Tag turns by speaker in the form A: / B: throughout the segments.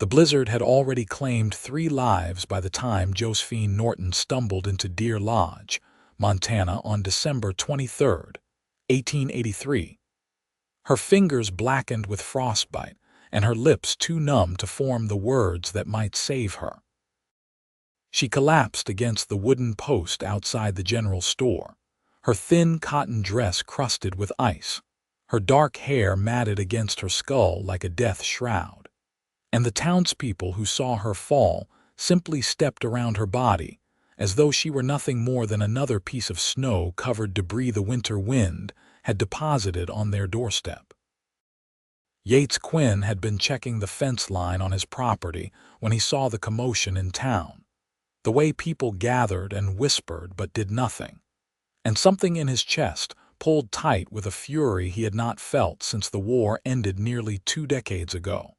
A: The blizzard had already claimed 3 lives by the time Josephine Norton stumbled into Deer Lodge, Montana on December 23, 1883. Her fingers blackened with frostbite and her lips too numb to form the words that might save her. She collapsed against the wooden post outside the general store, her thin cotton dress crusted with ice, her dark hair matted against her skull like a death shroud. And the townspeople who saw her fall simply stepped around her body, as though she were nothing more than another piece of snow-covered debris the winter wind had deposited on their doorstep. Yates Quinn had been checking the fence line on his property when he saw the commotion in town, the way people gathered and whispered but did nothing, and something in his chest pulled tight with a fury he had not felt since the war ended nearly 2 decades ago.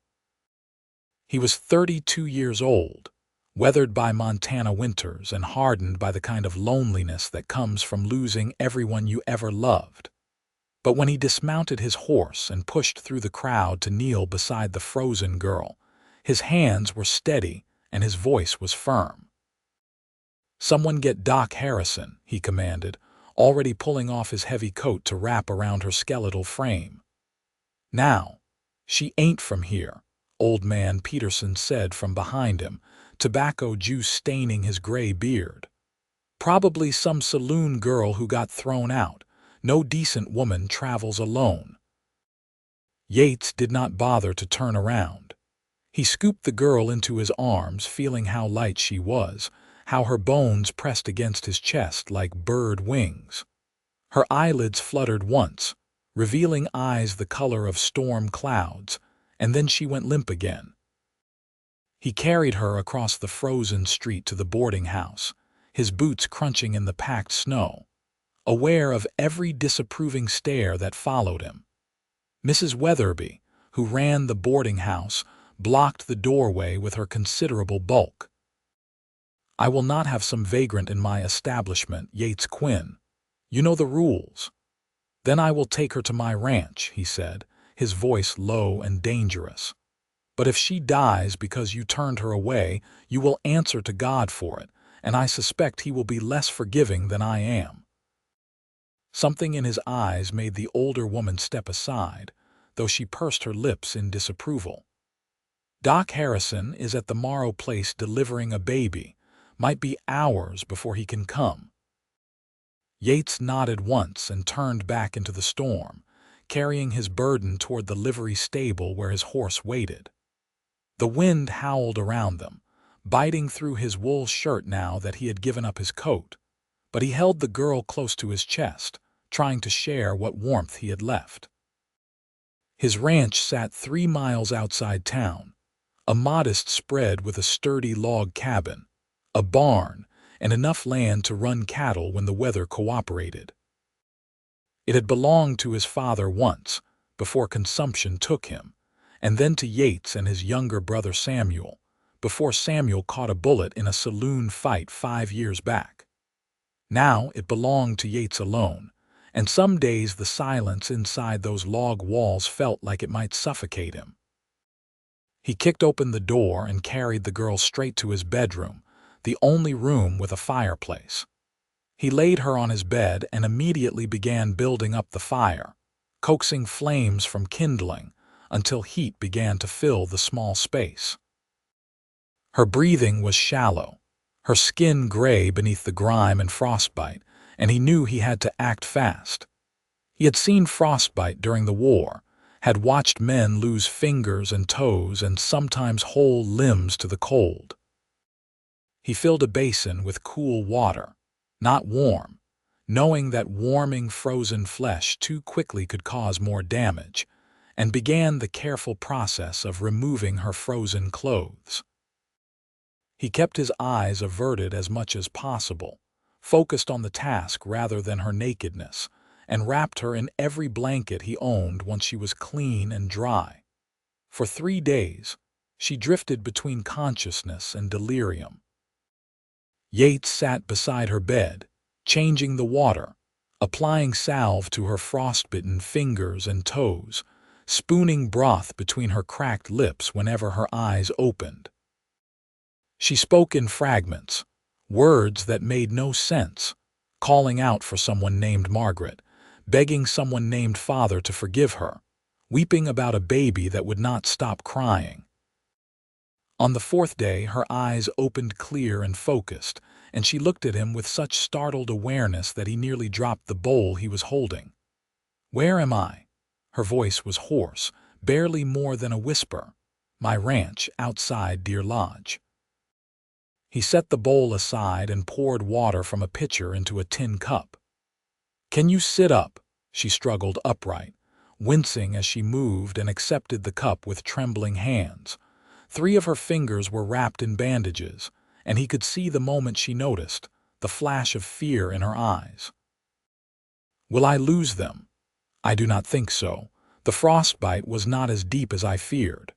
A: He was 32 years old, weathered by Montana winters and hardened by the kind of loneliness that comes from losing everyone you ever loved. But when he dismounted his horse and pushed through the crowd to kneel beside the frozen girl, his hands were steady and his voice was firm. "Someone get Doc Harrison," he commanded, already pulling off his heavy coat to wrap around her skeletal frame. "Now, she ain't from here," Old Man Peterson said from behind him, tobacco juice staining his gray beard. "Probably some saloon girl who got thrown out. No decent woman travels alone." Yates did not bother to turn around. He scooped the girl into his arms, feeling how light she was, how her bones pressed against his chest like bird wings. Her eyelids fluttered once, revealing eyes the color of storm clouds, and then she went limp again. He carried her across the frozen street to the boarding house, his boots crunching in the packed snow, aware of every disapproving stare that followed him. Mrs. Weatherby, who ran the boarding house, blocked the doorway with her considerable bulk. "I will not have some vagrant in my establishment, Yates Quinn. You know the rules." "Then I will take her to my ranch," he said, his voice low and dangerous. "But if she dies because you turned her away, you will answer to God for it, and I suspect He will be less forgiving than I am." Something in his eyes made the older woman step aside, though she pursed her lips in disapproval. "Doc Harrison is at the Morrow place delivering a baby. Might be hours before he can come." Yates nodded once and turned back into the storm, carrying his burden toward the livery stable where his horse waited. The wind howled around them, biting through his wool shirt now that he had given up his coat, but he held the girl close to his chest, trying to share what warmth he had left. His ranch sat 3 miles outside town, a modest spread with a sturdy log cabin, a barn, and enough land to run cattle when the weather cooperated. It had belonged to his father once, before consumption took him, and then to Yates and his younger brother Samuel, before Samuel caught a bullet in a saloon fight 5 years back. Now it belonged to Yates alone, and some days the silence inside those log walls felt like it might suffocate him. He kicked open the door and carried the girl straight to his bedroom, the only room with a fireplace. He laid her on his bed and immediately began building up the fire, coaxing flames from kindling until heat began to fill the small space. Her breathing was shallow, her skin gray beneath the grime and frostbite, and he knew he had to act fast. He had seen frostbite during the war, had watched men lose fingers and toes and sometimes whole limbs to the cold. He filled a basin with cool water, not warm, knowing that warming frozen flesh too quickly could cause more damage, and began the careful process of removing her frozen clothes. He kept his eyes averted as much as possible, focused on the task rather than her nakedness, and wrapped her in every blanket he owned once she was clean and dry. For 3 days, she drifted between consciousness and delirium. Yates sat beside her bed, changing the water, applying salve to her frostbitten fingers and toes, spooning broth between her cracked lips whenever her eyes opened. She spoke in fragments, words that made no sense, calling out for someone named Margaret, begging someone named Father to forgive her, weeping about a baby that would not stop crying. On the fourth day, her eyes opened clear and focused, and she looked at him with such startled awareness that he nearly dropped the bowl he was holding. "Where am I?" Her voice was hoarse, barely more than a whisper. "My ranch, outside Deer Lodge." He set the bowl aside and poured water from a pitcher into a tin cup. "Can you sit up?" She struggled upright, wincing as she moved and accepted the cup with trembling hands. 3 of her fingers were wrapped in bandages, and he could see the moment she noticed, the flash of fear in her eyes. "Will I lose them?" "I do not think so. The frostbite was not as deep as I feared."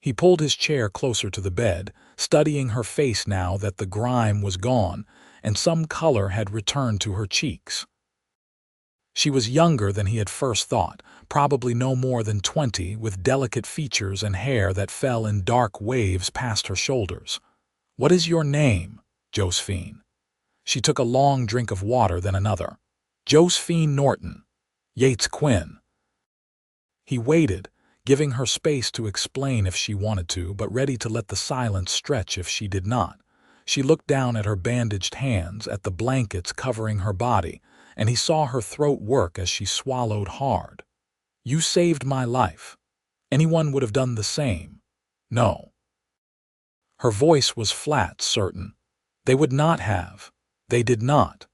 A: He pulled his chair closer to the bed, studying her face now that the grime was gone and some color had returned to her cheeks. She was younger than he had first thought, probably no more than 20, with delicate features and hair that fell in dark waves past her shoulders. "What is your name?" "Josephine." She took a long drink of water, then another. "Josephine Norton." "Yates Quinn." He waited, giving her space to explain if she wanted to, but ready to let the silence stretch if she did not. She looked down at her bandaged hands, at the blankets covering her body, and he saw her throat work as she swallowed hard. "You saved my life. Anyone would have done the same." "No." Her voice was flat, certain. "They would not have. They did not."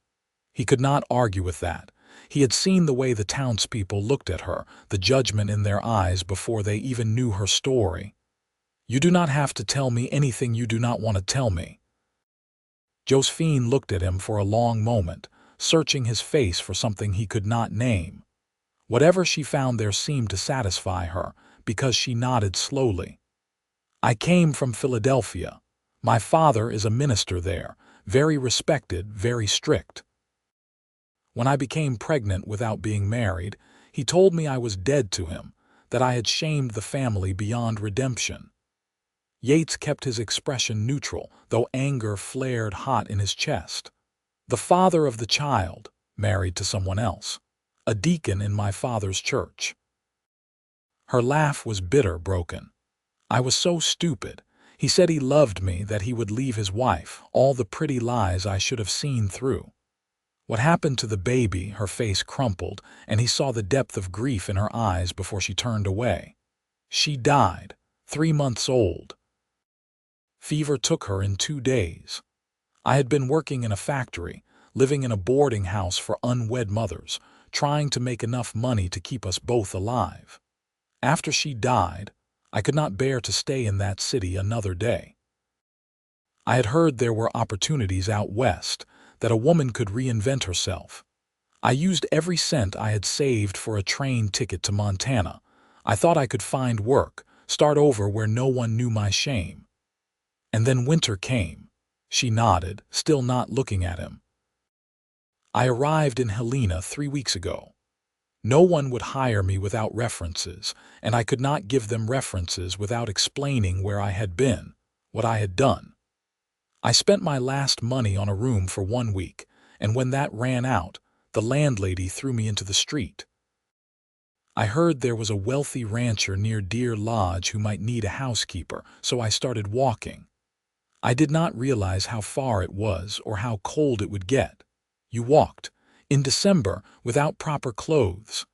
A: He could not argue with that. He had seen the way the townspeople looked at her, the judgment in their eyes before they even knew her story. "You do not have to tell me anything you do not want to tell me." Josephine looked at him for a long moment, searching his face for something he could not name. Whatever she found there seemed to satisfy her, because she nodded slowly. "I came from Philadelphia. My father is a minister there, very respected, very strict. When I became pregnant without being married, he told me I was dead to him, that I had shamed the family beyond redemption." Yates kept his expression neutral, though anger flared hot in his chest. "The father of the child, married to someone else. A deacon in my father's church." Her laugh was bitter, broken. "I was so stupid. He said he loved me, that he would leave his wife, all the pretty lies I should have seen through." "What happened to the baby?" Her face crumpled, and he saw the depth of grief in her eyes before she turned away. "She died, 3 months old. Fever took her in 2 days. I had been working in a factory, living in a boarding house for unwed mothers, trying to make enough money to keep us both alive. After she died, I could not bear to stay in that city another day. I had heard there were opportunities out west, that a woman could reinvent herself. I used every cent I had saved for a train ticket to Montana. I thought I could find work, start over where no one knew my shame. And then winter came." She nodded, still not looking at him. "I arrived in Helena 3 weeks ago. No one would hire me without references, and I could not give them references without explaining where I had been, what I had done. I spent my last money on a room for 1 week, and when that ran out, the landlady threw me into the street. I heard there was a wealthy rancher near Deer Lodge who might need a housekeeper, so I started walking. I did not realize how far it was or how cold it would get. You walked, in December, without proper clothes.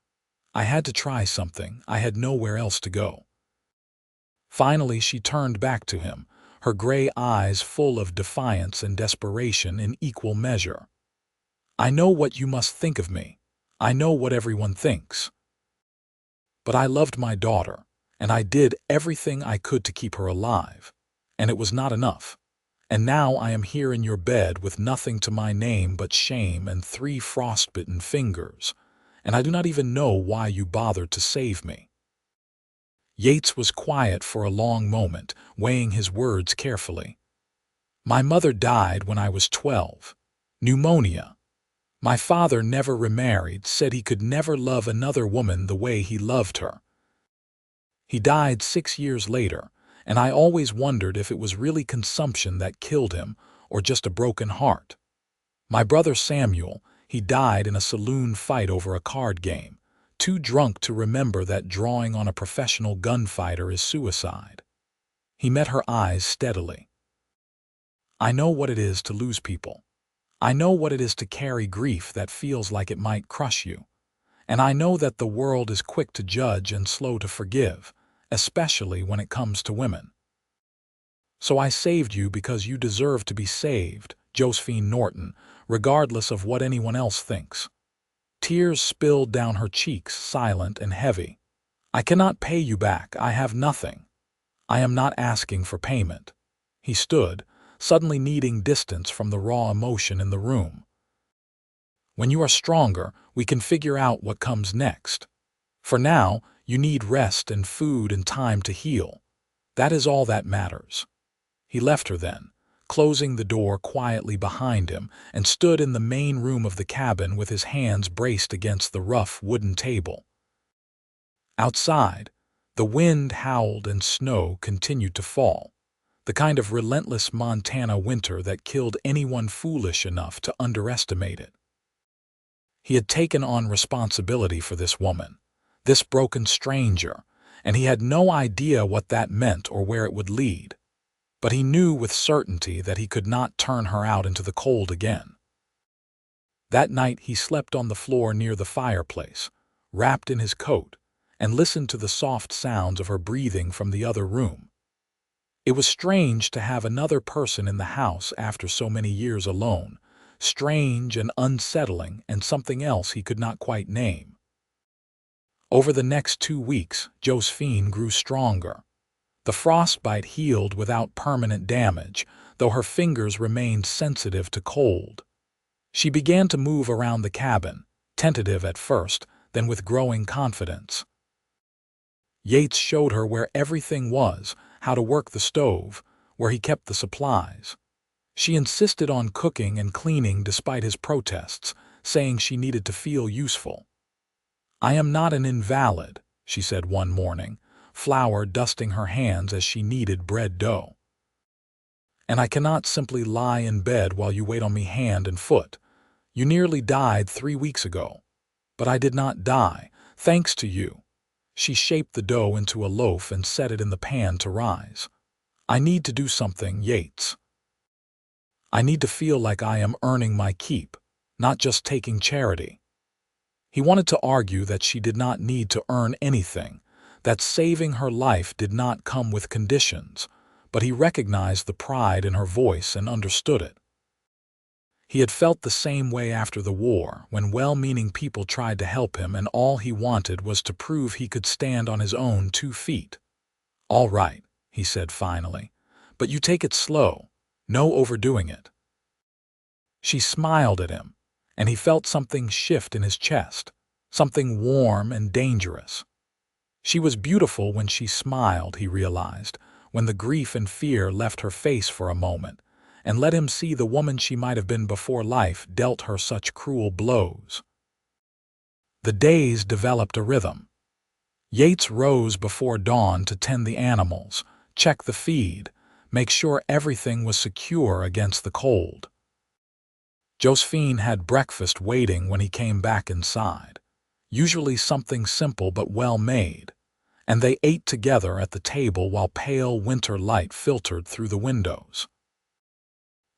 A: I had to try something. I had nowhere else to go." Finally she turned back to him, her gray eyes full of defiance and desperation in equal measure. "I know what you must think of me. I know what everyone thinks. But I loved my daughter, and I did everything I could to keep her alive. And it was not enough. And now I am here in your bed with nothing to my name but shame and 3 frostbitten fingers, and I do not even know why you bothered to save me." Yates was quiet for a long moment, weighing his words carefully. "My mother died when I was 12. Pneumonia. My father never remarried, said he could never love another woman the way he loved her. He died 6 years later, and I always wondered if it was really consumption that killed him or just a broken heart. My brother Samuel, he died in a saloon fight over a card game, too drunk to remember that drawing on a professional gunfighter is suicide. He met her eyes steadily. I know what it is to lose people. I know what it is to carry grief that feels like it might crush you. And I know that the world is quick to judge and slow to forgive, especially when it comes to women. So I saved you because you deserve to be saved, Josephine Norton, regardless of what anyone else thinks. Tears spilled down her cheeks, silent and heavy. I cannot pay you back. I have nothing. I am not asking for payment. He stood, suddenly needing distance from the raw emotion in the room. When you are stronger, we can figure out what comes next. For now, you need rest and food and time to heal. That is all that matters. He left her then, closing the door quietly behind him, and stood in the main room of the cabin with his hands braced against the rough wooden table. Outside, the wind howled and snow continued to fall, the kind of relentless Montana winter that killed anyone foolish enough to underestimate it. He had taken on responsibility for this woman, this broken stranger, and he had no idea what that meant or where it would lead. But he knew with certainty that he could not turn her out into the cold again. That night he slept on the floor near the fireplace, wrapped in his coat, and listened to the soft sounds of her breathing from the other room. It was strange to have another person in the house after so many years alone, strange and unsettling, and something else he could not quite name. Over the next 2 weeks, Josephine grew stronger. The frostbite healed without permanent damage, though her fingers remained sensitive to cold. She began to move around the cabin, tentative at first, then with growing confidence. Yates showed her where everything was, how to work the stove, where he kept the supplies. She insisted on cooking and cleaning despite his protests, saying she needed to feel useful. "I am not an invalid," she said one morning, flour dusting her hands as she kneaded bread dough. "And I cannot simply lie in bed while you wait on me hand and foot. You nearly died 3 weeks ago. But I did not die, thanks to you." She shaped the dough into a loaf and set it in the pan to rise. "I need to do something, Yates. I need to feel like I am earning my keep, not just taking charity." He wanted to argue that she did not need to earn anything, that saving her life did not come with conditions, but he recognized the pride in her voice and understood it. He had felt the same way after the war, when well-meaning people tried to help him and all he wanted was to prove he could stand on his own 2 feet. "All right," he said finally, "but you take it slow, no overdoing it." She smiled at him, and he felt something shift in his chest, something warm and dangerous. She was beautiful when she smiled, he realized, when the grief and fear left her face for a moment, and let him see the woman she might have been before life dealt her such cruel blows. The days developed a rhythm. Yates rose before dawn to tend the animals, check the feed, make sure everything was secure against the cold. Josephine had breakfast waiting when he came back inside, usually something simple but well made, and they ate together at the table while pale winter light filtered through the windows.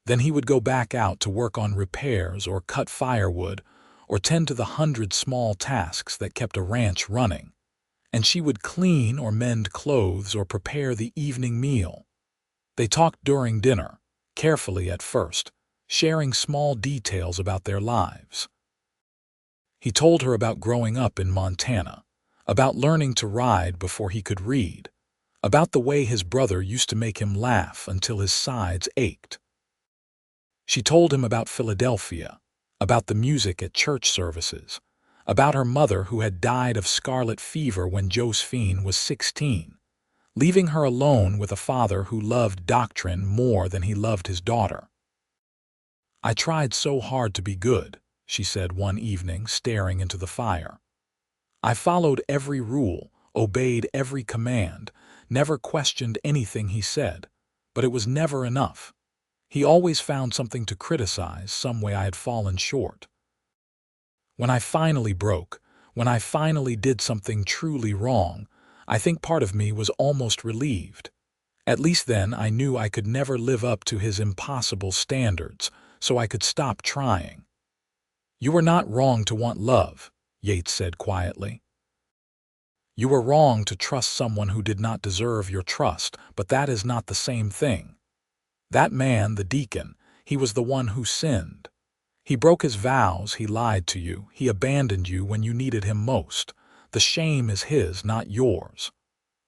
A: Then he would go back out to work on repairs or cut firewood or tend to the 100 small tasks that kept a ranch running, and she would clean or mend clothes or prepare the evening meal. They talked during dinner, carefully at first, sharing small details about their lives. He told her about growing up in Montana, about learning to ride before he could read, about the way his brother used to make him laugh until his sides ached. She told him about Philadelphia, about the music at church services, about her mother who had died of scarlet fever when Josephine was 16, leaving her alone with a father who loved doctrine more than he loved his daughter. "I tried so hard to be good," she said one evening, staring into the fire. "I followed every rule, obeyed every command, never questioned anything he said, but it was never enough. He always found something to criticize, some way I had fallen short. When I finally broke, when I finally did something truly wrong, I think part of me was almost relieved. At least then I knew I could never live up to his impossible standards, so I could stop trying. "You were not wrong to want love," Yates said quietly. "You were wrong to trust someone who did not deserve your trust, but that is not the same thing. That man, the deacon, he was the one who sinned. He broke his vows, he lied to you, he abandoned you when you needed him most. The shame is his, not yours.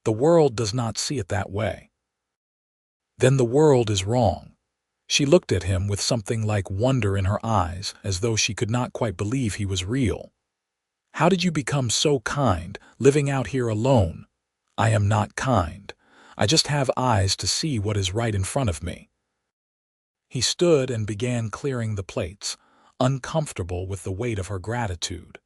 A: The world does not see it that way." "Then the world is wrong." She looked at him with something like wonder in her eyes, as though she could not quite believe he was real. "How did you become so kind, living out here alone?" "I am not kind. I just have eyes to see what is right in front of me." He stood and began clearing the plates, uncomfortable with the weight of her gratitude.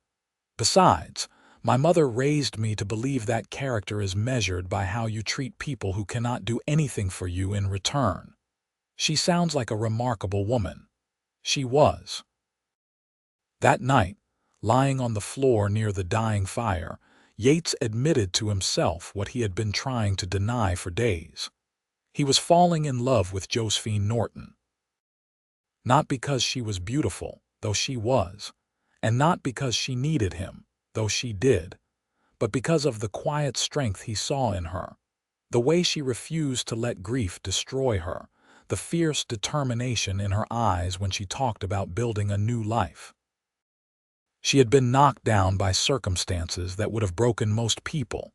A: "Besides, my mother raised me to believe that character is measured by how you treat people who cannot do anything for you in return." She sounds like a remarkable woman. She was. That night, lying on the floor near the dying fire, Yates admitted to himself what he had been trying to deny for days. He was falling in love with Josephine Norton. Not because she was beautiful, though she was, and not because she needed him, though she did, but because of the quiet strength he saw in her, the way she refused to let grief destroy her, the fierce determination in her eyes when she talked about building a new life. She had been knocked down by circumstances that would have broken most people,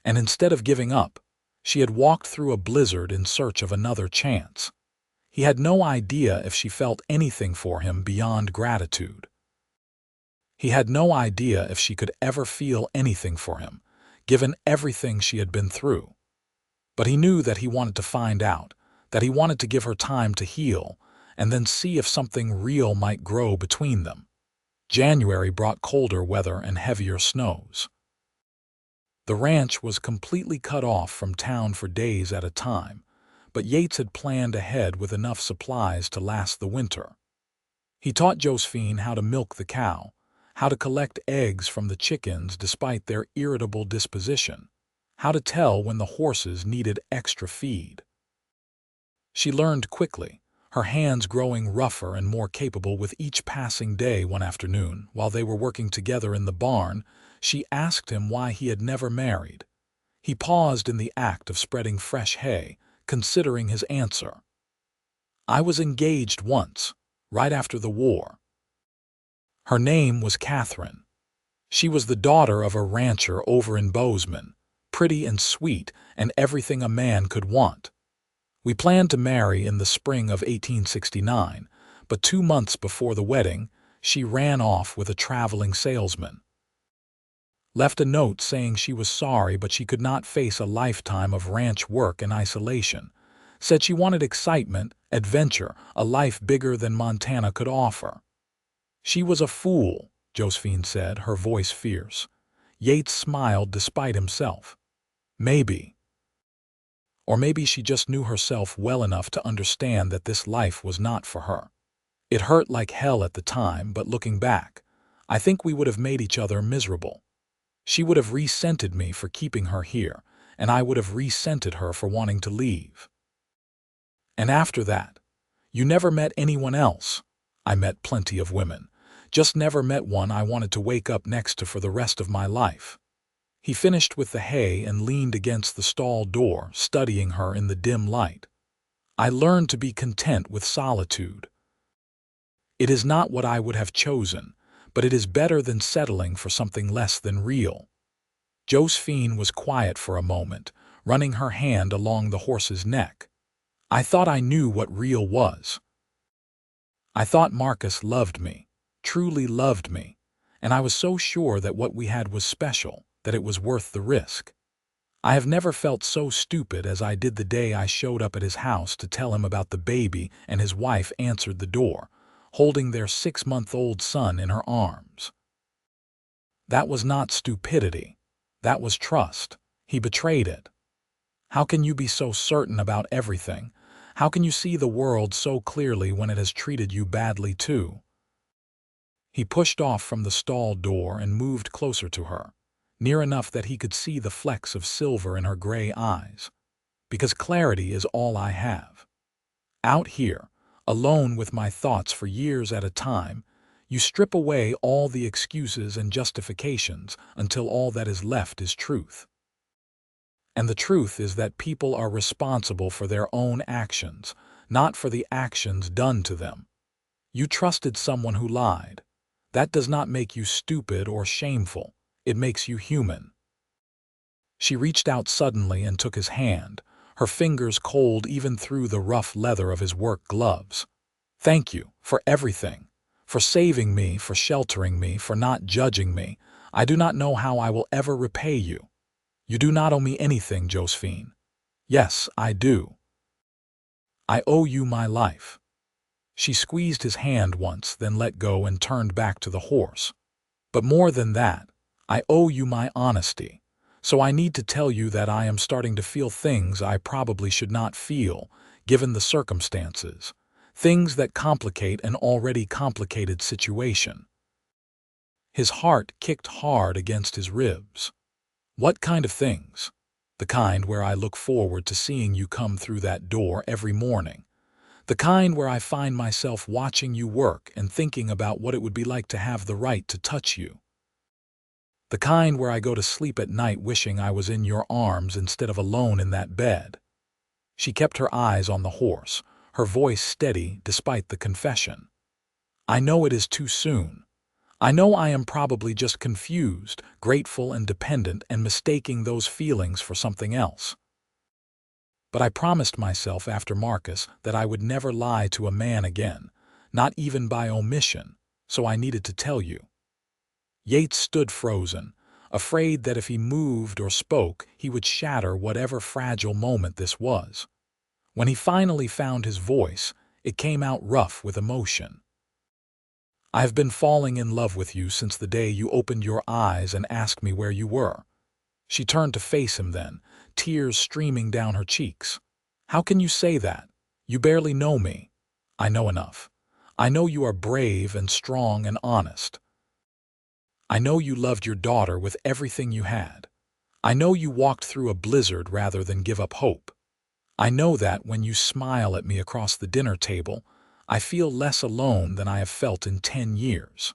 A: and instead of giving up, she had walked through a blizzard in search of another chance. He had no idea if she felt anything for him beyond gratitude. He had no idea if she could ever feel anything for him, given everything she had been through. But he knew that he wanted to find out, that he wanted to give her time to heal, and then see if something real might grow between them. January brought colder weather and heavier snows. The ranch was completely cut off from town for days at a time, but Yates had planned ahead with enough supplies to last the winter. He taught Josephine how to milk the cow, how to collect eggs from the chickens despite their irritable disposition, how to tell when the horses needed extra feed. She learned quickly, her hands growing rougher and more capable with each passing day. One afternoon, while they were working together in the barn, she asked him why he had never married. He paused in the act of spreading fresh hay, considering his answer. "I was engaged once, right after the war." Her name was Catherine. She was the daughter of a rancher over in Bozeman, pretty and sweet and everything a man could want. "We planned to marry in the spring of 1869, but 2 months before the wedding, she ran off with a traveling salesman. Left a note saying she was sorry but she could not face a lifetime of ranch work and isolation. Said she wanted excitement, adventure, a life bigger than Montana could offer." "She was a fool," Josephine said, her voice fierce. Yates smiled despite himself. "Maybe. Or maybe she just knew herself well enough to understand that this life was not for her. It hurt like hell at the time, but looking back, I think we would have made each other miserable. She would have resented me for keeping her here, and I would have resented her for wanting to leave. And after that, you never met anyone else." "I met plenty of women, just never met one I wanted to wake up next to for the rest of my life." He finished with the hay and leaned against the stall door, studying her in the dim light. "I learned to be content with solitude. It is not what I would have chosen, but it is better than settling for something less than real." Josephine was quiet for a moment, running her hand along the horse's neck. "I thought I knew what real was. I thought Marcus loved me, truly loved me, and I was so sure that what we had was special, that it was worth the risk. I have never felt so stupid as I did the day I showed up at his house to tell him about the baby and his wife answered the door, holding their 6-month-old son in her arms. That was not stupidity. That was trust. He betrayed it. How can you be so certain about everything? How can you see the world so clearly when it has treated you badly too? He pushed off from the stall door and moved closer to her, near enough that he could see the flecks of silver in her gray eyes. Because clarity is all I have. Out here, alone with my thoughts for years at a time, you strip away all the excuses and justifications until all that is left is truth. And the truth is that people are responsible for their own actions, not for the actions done to them. You trusted someone who lied. That does not make you stupid or shameful. It makes you human. She reached out suddenly and took his hand, her fingers cold even through the rough leather of his work gloves. Thank you for everything, for saving me, for sheltering me, for not judging me. I do not know how I will ever repay you. You do not owe me anything, Josephine. Yes, I do. I owe you my life. She squeezed his hand once, then let go and turned back to the horse. But more than that, I owe you my honesty. So I need to tell you that I am starting to feel things I probably should not feel, given the circumstances. Things that complicate an already complicated situation. His heart kicked hard against his ribs. What kind of things? The kind where I look forward to seeing you come through that door every morning. The kind where I find myself watching you work and thinking about what it would be like to have the right to touch you. The kind where I go to sleep at night wishing I was in your arms instead of alone in that bed. She kept her eyes on the horse, her voice steady despite the confession. I know it is too soon. I know I am probably just confused, grateful and dependent and mistaking those feelings for something else. But I promised myself after Marcus that I would never lie to a man again, not even by omission, so I needed to tell you. Yates stood frozen, afraid that if he moved or spoke, he would shatter whatever fragile moment this was. When he finally found his voice, it came out rough with emotion. I have been falling in love with you since the day you opened your eyes and asked me where you were. She turned to face him then, tears streaming down her cheeks. How can you say that? You barely know me. I know enough. I know you are brave and strong and honest. I know you loved your daughter with everything you had. I know you walked through a blizzard rather than give up hope. I know that when you smile at me across the dinner table, I feel less alone than I have felt in 10 years.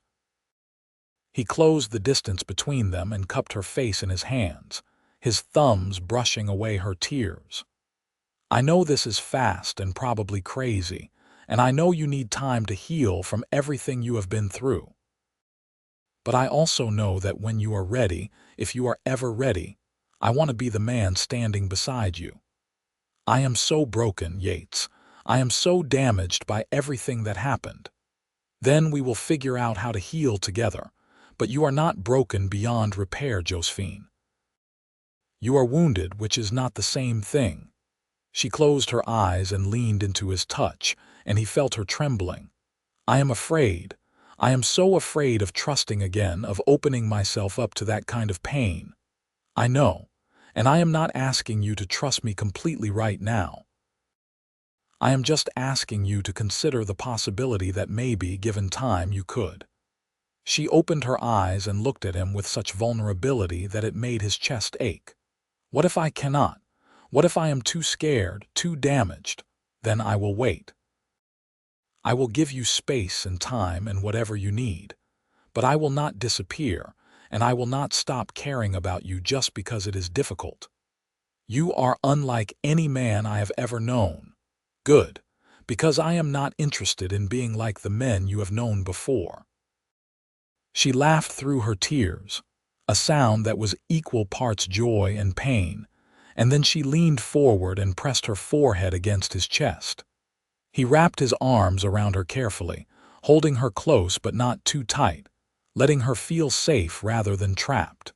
A: He closed the distance between them and cupped her face in his hands, his thumbs brushing away her tears. I know this is fast and probably crazy, and I know you need time to heal from everything you have been through. But I also know that when you are ready, if you are ever ready, I want to be the man standing beside you. I am so broken, Yates. I am so damaged by everything that happened. Then we will figure out how to heal together. But you are not broken beyond repair, Josephine. You are wounded, which is not the same thing. She closed her eyes and leaned into his touch, and he felt her trembling. I am afraid. I am so afraid of trusting again, of opening myself up to that kind of pain. I know, and I am not asking you to trust me completely right now. I am just asking you to consider the possibility that maybe, given time, you could. She opened her eyes and looked at him with such vulnerability that it made his chest ache. What if I cannot? What if I am too scared, too damaged? Then I will wait. I will give you space and time and whatever you need. But I will not disappear, and I will not stop caring about you just because it is difficult. You are unlike any man I have ever known. Good, because I am not interested in being like the men you have known before. She laughed through her tears, a sound that was equal parts joy and pain, and then she leaned forward and pressed her forehead against his chest. He wrapped his arms around her carefully, holding her close but not too tight, letting her feel safe rather than trapped.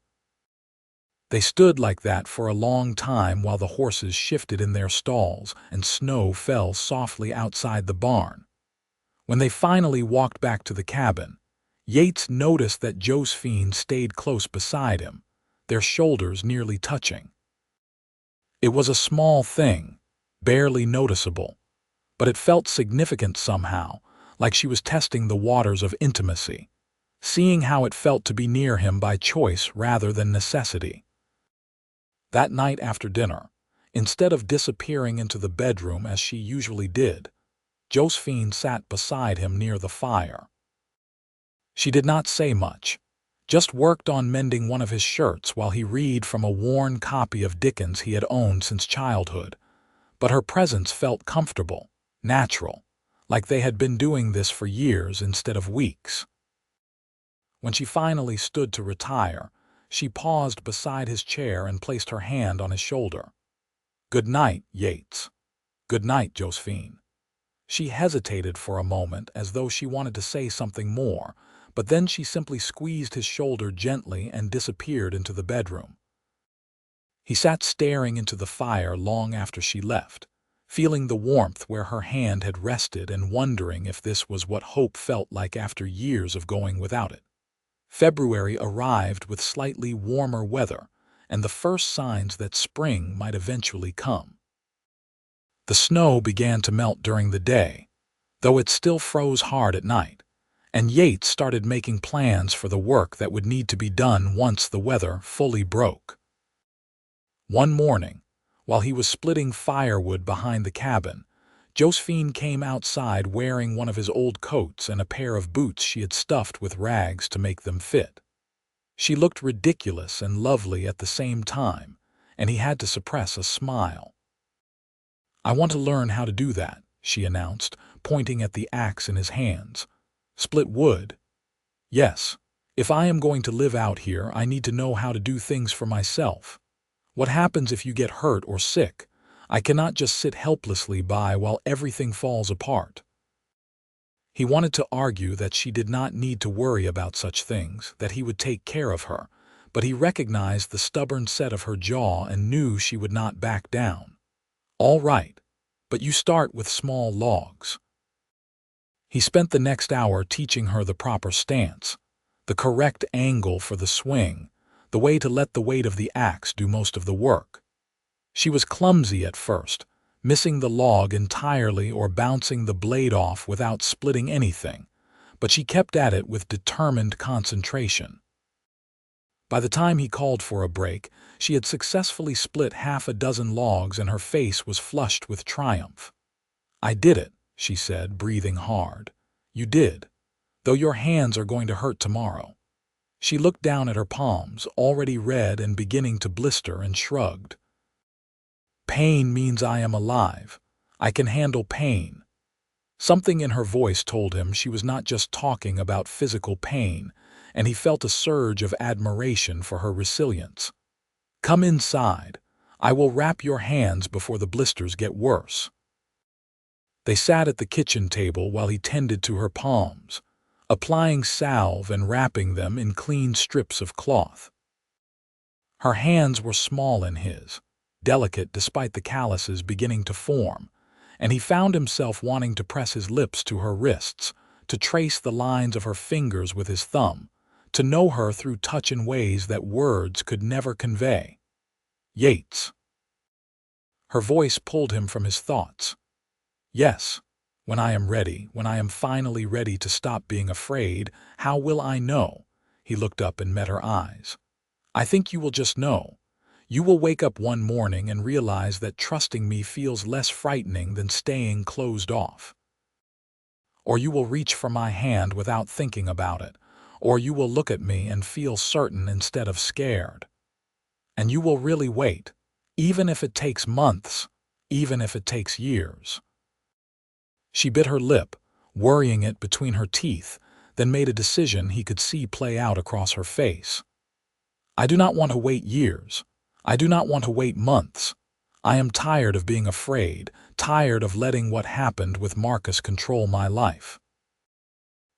A: They stood like that for a long time while the horses shifted in their stalls and snow fell softly outside the barn. When they finally walked back to the cabin, Yates noticed that Josephine stayed close beside him, their shoulders nearly touching. It was a small thing, barely noticeable, but it felt significant somehow, like she was testing the waters of intimacy, seeing how it felt to be near him by choice rather than necessity. That night after dinner, instead of disappearing into the bedroom as she usually did, Josephine sat beside him near the fire. She did not say much, just worked on mending one of his shirts while he read from a worn copy of Dickens he had owned since childhood. But her presence felt comfortable, natural, like they had been doing this for years instead of weeks. When she finally stood to retire, she paused beside his chair and placed her hand on his shoulder. "Good night, Yates." "Good night, Josephine." She hesitated for a moment as though she wanted to say something more, but then she simply squeezed his shoulder gently and disappeared into the bedroom. He sat staring into the fire long after she left, feeling the warmth where her hand had rested and wondering if this was what hope felt like after years of going without it. February arrived with slightly warmer weather and the first signs that spring might eventually come. The snow began to melt during the day, though it still froze hard at night, and Yates started making plans for the work that would need to be done once the weather fully broke. One morning, while he was splitting firewood behind the cabin, Josephine came outside wearing one of his old coats and a pair of boots she had stuffed with rags to make them fit. She looked ridiculous and lovely at the same time, and he had to suppress a smile. "I want to learn how to do that," she announced, pointing at the axe in his hands. "Split wood?" "Yes. If I am going to live out here, I need to know how to do things for myself. What happens if you get hurt or sick? I cannot just sit helplessly by while everything falls apart." He wanted to argue that she did not need to worry about such things, that he would take care of her, but he recognized the stubborn set of her jaw and knew she would not back down. "All right, but you start with small logs." He spent the next hour teaching her the proper stance, the correct angle for the swing, the way to let the weight of the axe do most of the work. She was clumsy at first, missing the log entirely or bouncing the blade off without splitting anything, but she kept at it with determined concentration. By the time he called for a break, she had successfully split half a dozen logs and her face was flushed with triumph. "I did it," she said, breathing hard. "You did, though your hands are going to hurt tomorrow." She looked down at her palms, already red and beginning to blister, and shrugged. "Pain means I am alive. I can handle pain." Something in her voice told him she was not just talking about physical pain, and he felt a surge of admiration for her resilience. "Come inside. I will wrap your hands before the blisters get worse." They sat at the kitchen table while he tended to her palms, applying salve and wrapping them in clean strips of cloth. Her hands were small in his, delicate despite the calluses beginning to form, and he found himself wanting to press his lips to her wrists, to trace the lines of her fingers with his thumb, to know her through touch in ways that words could never convey. "Yates." Her voice pulled him from his thoughts. "Yes, when I am ready, when I am finally ready to stop being afraid, how will I know?" He looked up and met her eyes. "I think you will just know. You will wake up one morning and realize that trusting me feels less frightening than staying closed off. Or you will reach for my hand without thinking about it, or you will look at me and feel certain instead of scared. And you will really wait, even if it takes months, even if it takes years." She bit her lip, worrying it between her teeth, then made a decision he could see play out across her face. "I do not want to wait years. I do not want to wait months. I am tired of being afraid, tired of letting what happened with Marcus control my life."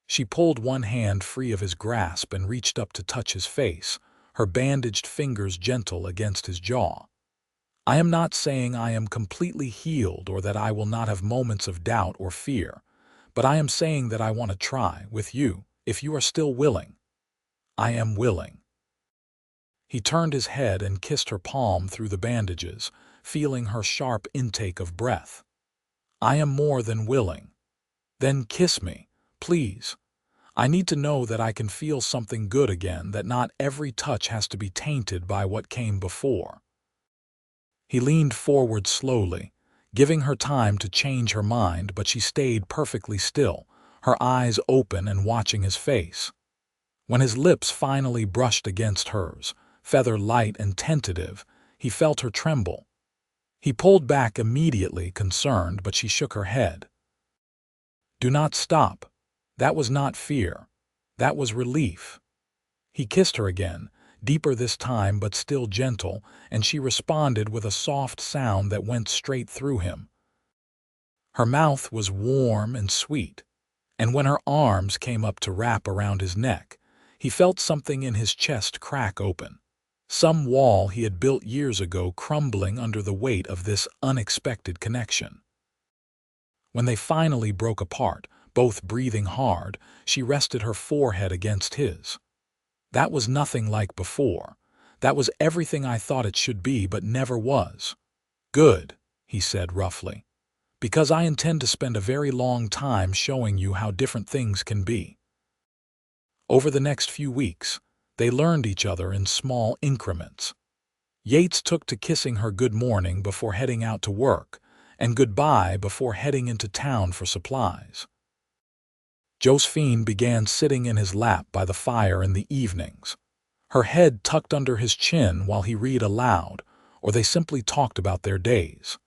A: She pulled one hand free of his grasp and reached up to touch his face, her bandaged fingers gentle against his jaw. "I am not saying I am completely healed or that I will not have moments of doubt or fear, but I am saying that I want to try, with you, if you are still willing." "I am willing." He turned his head and kissed her palm through the bandages, feeling her sharp intake of breath. "I am more than willing." "Then kiss me, please. I need to know that I can feel something good again, that not every touch has to be tainted by what came before." He leaned forward slowly, giving her time to change her mind, but she stayed perfectly still, her eyes open and watching his face. When his lips finally brushed against hers, feather light and tentative, he felt her tremble. He pulled back immediately, concerned, but she shook her head. "Do not stop." That was not fear. That was relief. He kissed her again, deeper this time but still gentle, and she responded with a soft sound that went straight through him. Her mouth was warm and sweet, and when her arms came up to wrap around his neck, he felt something in his chest crack open. Some wall he had built years ago crumbling under the weight of this unexpected connection. When they finally broke apart, both breathing hard, she rested her forehead against his. "That was nothing like before. That was everything I thought it should be, but never was." "Good," he said roughly, "because I intend to spend a very long time showing you how different things can be." Over the next few weeks, they learned each other in small increments. Yates took to kissing her good morning before heading out to work, and goodbye before heading into town for supplies. Josephine began sitting in his lap by the fire in the evenings, her head tucked under his chin while he read aloud, or they simply talked about their days.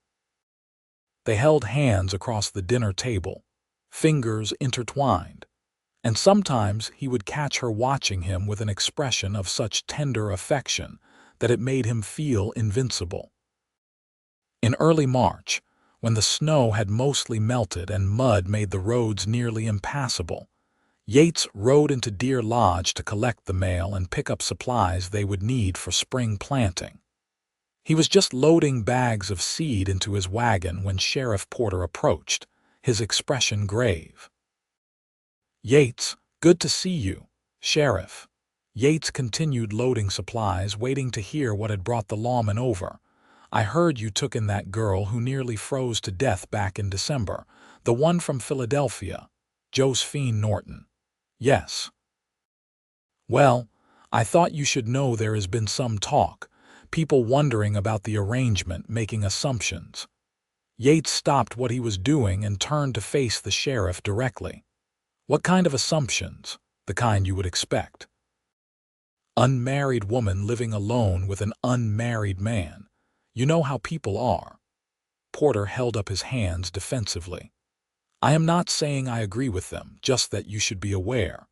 A: They held hands across the dinner table, fingers intertwined, and sometimes he would catch her watching him with an expression of such tender affection that it made him feel invincible. In early March, when the snow had mostly melted and mud made the roads nearly impassable, Yates rode into Deer Lodge to collect the mail and pick up supplies they would need for spring planting. He was just loading bags of seed into his wagon when Sheriff Porter approached, his expression grave. "Yates, good to see you, Sheriff." Yates continued loading supplies, waiting to hear what had brought the lawman over. "I heard you took in that girl who nearly froze to death back in December, the one from Philadelphia, Josephine Norton." "Yes." "Well, I thought you should know there has been some talk, people wondering about the arrangement, making assumptions." Yates stopped what he was doing and turned to face the sheriff directly. "What kind of assumptions?" "The kind you would expect. Unmarried woman living alone with an unmarried man. You know how people are." Porter held up his hands defensively. "I am not saying I agree with them, just that you should be aware.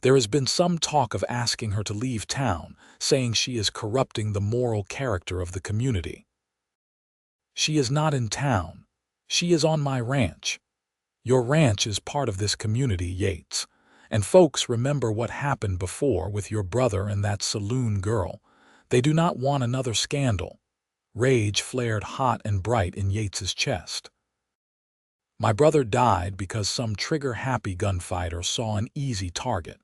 A: There has been some talk of asking her to leave town, saying she is corrupting the moral character of the community." "She is not in town. She is on my ranch." "Your ranch is part of this community, Yates, and folks remember what happened before with your brother and that saloon girl. They do not want another scandal." Rage flared hot and bright in Yates's chest. "My brother died because some trigger-happy gunfighter saw an easy target.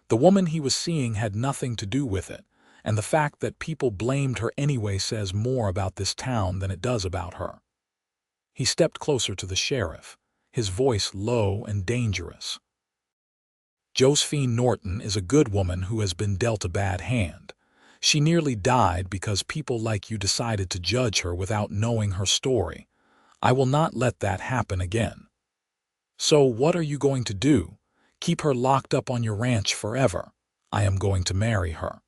A: The woman he was seeing had nothing to do with it, and the fact that people blamed her anyway says more about this town than it does about her." He stepped closer to the sheriff, his voice low and dangerous. "Josephine Norton is a good woman who has been dealt a bad hand. She nearly died because people like you decided to judge her without knowing her story. I will not let that happen again." "So what are you going to do? Keep her locked up on your ranch forever?" "I am going to marry her."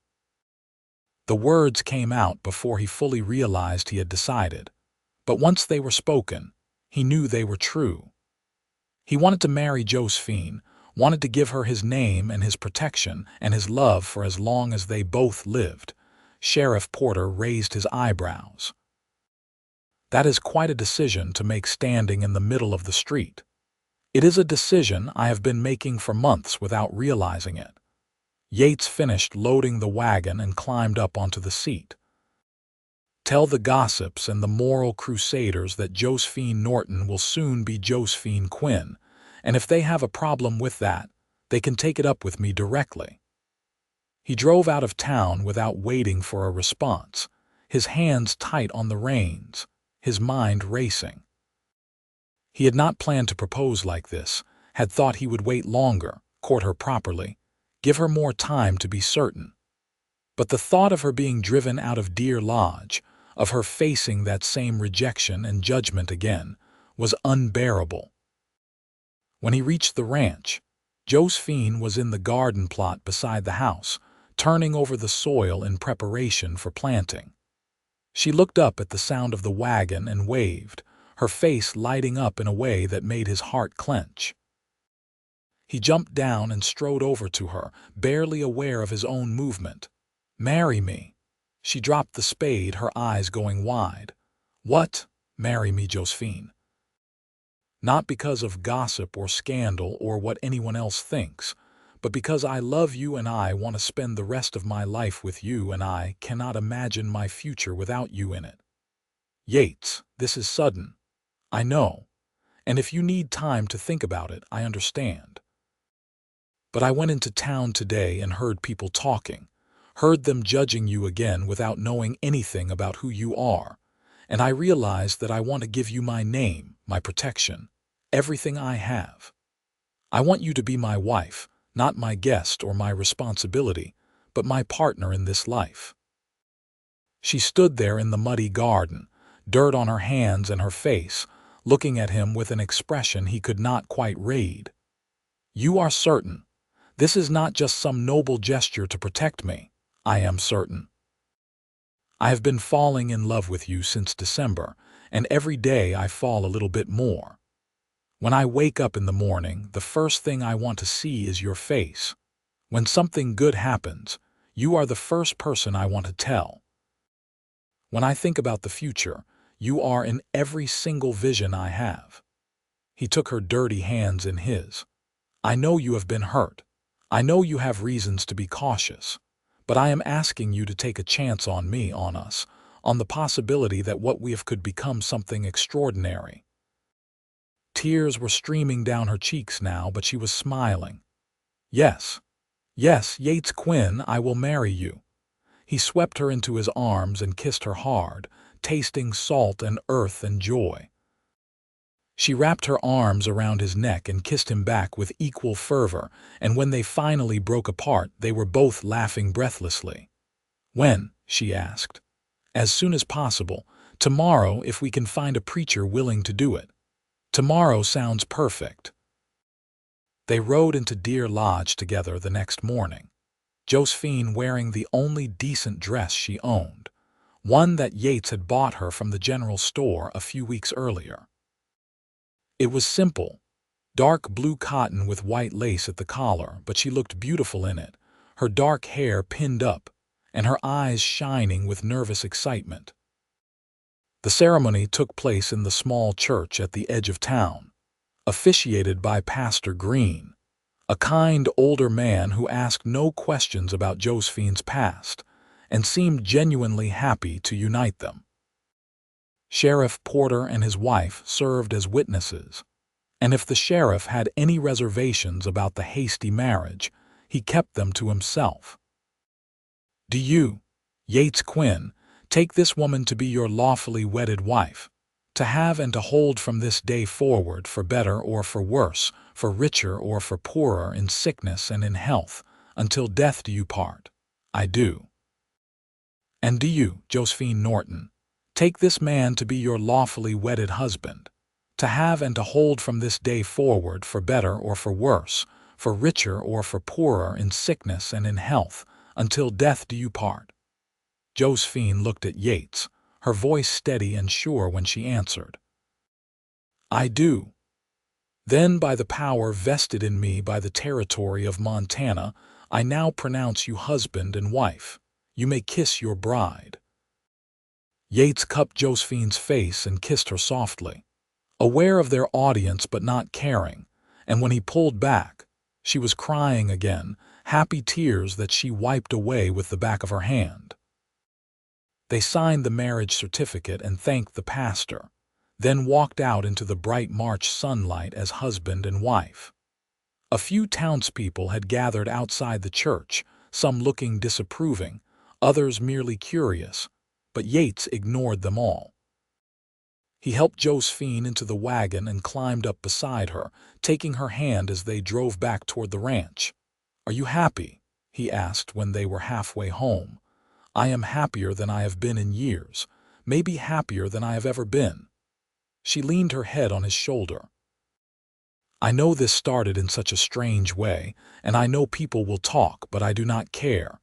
A: The words came out before he fully realized he had decided, but once they were spoken, he knew they were true. He wanted to marry Josephine, wanted to give her his name and his protection and his love for as long as they both lived. Sheriff Porter raised his eyebrows. "That is quite a decision to make standing in the middle of the street." "It is a decision I have been making for months without realizing it." Yates finished loading the wagon and climbed up onto the seat. "Tell the gossips and the moral crusaders that Josephine Norton will soon be Josephine Quinn, and if they have a problem with that, they can take it up with me directly." He drove out of town without waiting for a response, his hands tight on the reins, his mind racing. He had not planned to propose like this, had thought he would wait longer, court her properly, give her more time to be certain. But the thought of her being driven out of Deer Lodge, of her facing that same rejection and judgment again, was unbearable. When he reached the ranch, Josephine was in the garden plot beside the house, turning over the soil in preparation for planting. She looked up at the sound of the wagon and waved, her face lighting up in a way that made his heart clench. He jumped down and strode over to her, barely aware of his own movement. "Marry me." She dropped the spade, her eyes going wide. "What? Marry me, Josephine." "Not because of gossip or scandal or what anyone else thinks, but because I love you and I want to spend the rest of my life with you and I cannot imagine my future without you in it." "Yates, this is sudden. I know. And if you need time to think about it, I understand. But I went into town today and heard people talking, heard them judging you again without knowing anything about who you are, and I realized that I want to give you my name, my protection, everything I have. I want you to be my wife, not my guest or my responsibility, but my partner in this life." She stood there in the muddy garden, dirt on her hands and her face, looking at him with an expression he could not quite read. "You are certain. This is not just some noble gesture to protect me. I am certain. I have been falling in love with you since December, and every day I fall a little bit more. When I wake up in the morning, the first thing I want to see is your face. When something good happens, you are the first person I want to tell. When I think about the future, you are in every single vision I have." He took her dirty hands in his. "I know you have been hurt. I know you have reasons to be cautious. But I am asking you to take a chance on me, on us, on the possibility that what we have could become something extraordinary." Tears were streaming down her cheeks now, but she was smiling. "Yes, yes, Yates Quinn, I will marry you." He swept her into his arms and kissed her hard, tasting salt and earth and joy. She wrapped her arms around his neck and kissed him back with equal fervor, and when they finally broke apart, they were both laughing breathlessly. "When?" she asked. "As soon as possible. Tomorrow, if we can find a preacher willing to do it. Tomorrow sounds perfect." They rode into Deer Lodge together the next morning, Josephine wearing the only decent dress she owned, one that Yates had bought her from the general store a few weeks earlier. It was simple, dark blue cotton with white lace at the collar, but she looked beautiful in it, her dark hair pinned up, and her eyes shining with nervous excitement. The ceremony took place in the small church at the edge of town, officiated by Pastor Green, a kind older man who asked no questions about Josephine's past and seemed genuinely happy to unite them. Sheriff Porter and his wife served as witnesses, and if the sheriff had any reservations about the hasty marriage, he kept them to himself. "Do you, Yates Quinn, take this woman to be your lawfully wedded wife, to have and to hold from this day forward for better or for worse, for richer or for poorer, in sickness and in health, until death do you part?" "I do." "And do you, Josephine Norton, take this man to be your lawfully wedded husband, to have and to hold from this day forward for better or for worse, for richer or for poorer, in sickness and in health, until death do you part?" Josephine looked at Yates, her voice steady and sure when she answered, "I do." "Then, by the power vested in me by the territory of Montana, I now pronounce you husband and wife. You may kiss your bride." Yates cupped Josephine's face and kissed her softly, aware of their audience but not caring, and when he pulled back, she was crying again, happy tears that she wiped away with the back of her hand. They signed the marriage certificate and thanked the pastor, then walked out into the bright March sunlight as husband and wife. A few townspeople had gathered outside the church, some looking disapproving, others merely curious, but Yates ignored them all. He helped Josephine into the wagon and climbed up beside her, taking her hand as they drove back toward the ranch. "Are you happy?" he asked when they were halfway home. "I am happier than I have been in years, maybe happier than I have ever been." She leaned her head on his shoulder. "I know this started in such a strange way, and I know people will talk, but I do not care.